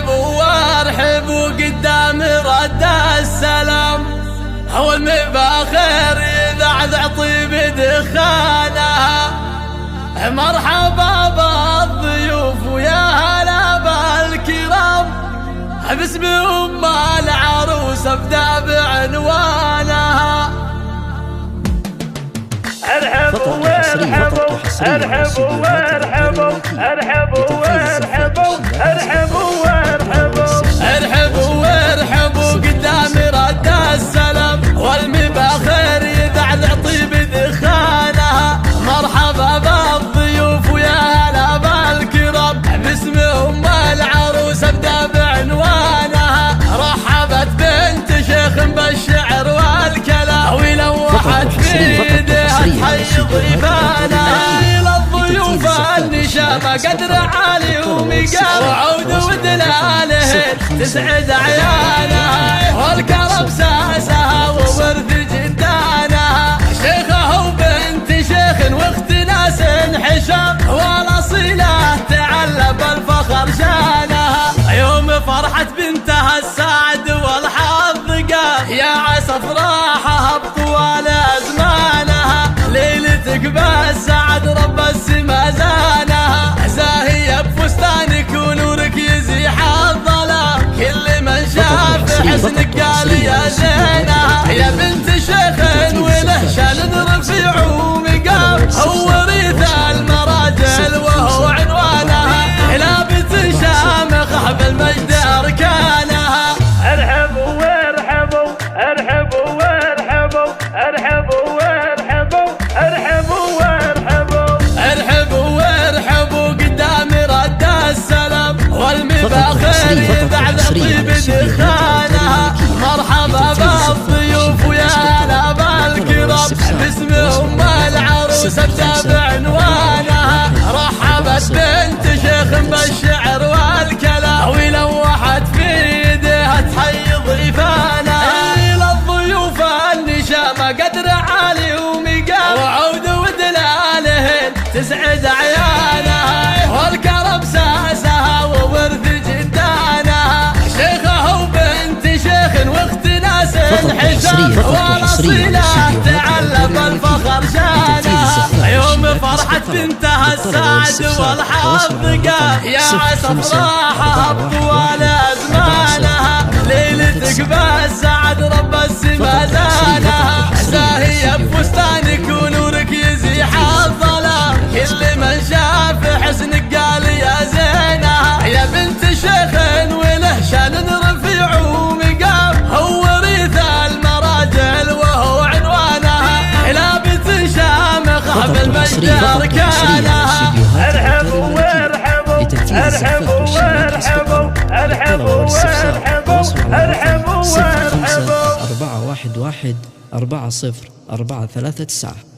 ارحبوا وارحبوا قدام رد السلام، هو المباخر يذعذع طيب دخانها. مرحبا بالضيوف ويا هلا بالكرام، باسم ام العروس ابدا بعنوانها. ارحبوا وارحبوا ارحبوا وارحبوا ارحبوا وارحبوا ارحبوا وارحبوا ارحبوا وارحبوا قدام رد السلام، والمباخر يذعذع طيب دخانها. مرحبا بالضيوف ويا هلا بالكرام، باسم ام العروس ابدا بعنوانها. رحبت بنت شيخ بالشعر والكلام، ولوحت في تحيي ضيفانها. للضيوف النشامة قدر عالي ومقام، وعود ودلاله تسعد عيالها. والكرم ساسها وورث جدانها، شيخه وبنت شيخ واخت ناس حشام، والاصيله تعلى بالفخر شانها. يوم فرحت بنتها السعد والحظ قام، يا عسى افراحها بطوال ازمانها. ليلتك بالسعد رب السما زانها، زاهيه بفستانك ونورك يزيح الظلام. كل من شاف حسنك قال يا زينها. يا بنت شيخ وله شان رفيع ومقام، هو وريث المراجل وهو عنوانها. لابس شامخ بالمجد اركانها. ارحبوا وارحبوا ارحبوا وارحبوا ارحبوا وارحبوا ارحبوا وارحبوا ارحبوا وارحبوا قدام رد السلام، والمباخر يذعذع طيب دخانها. مرحبا بالضيوف ويا هلا بالكرام، باسم ام العروس ابدا بعنوانها. رحبت بنت شيخ بالشعر والكلام، ولوحت في يديها تحيي ضيفانها. للضيوف النشامة قدر عالي ومقام، وعود ودلاله تسعد عيالها. والكرم ساسها وورث جدانها، شيخه وبنت شيخ واخت ناس حشام، والاصيله تعلى بالفخر شانها. يوم فرحت بنتها السعد والحظ قام، يا عسى افراحها بطوال ازمانها. ليلتك بالسعد رب السما زانها، زاهيه بفستانك ونورك يزيح الظلام. كل من شاف حسنك قال يا زينها. يا بنت شيخ وله شان رفيع ومقام، هو وريث المراجل وهو عنوانها. لابس شامخ بالمجد اركانها. ارحبوا وارحبوا ارحبوا وارحبوا ارحبوا وارحبوا ارحبوا وارحبوا. 411 40 439.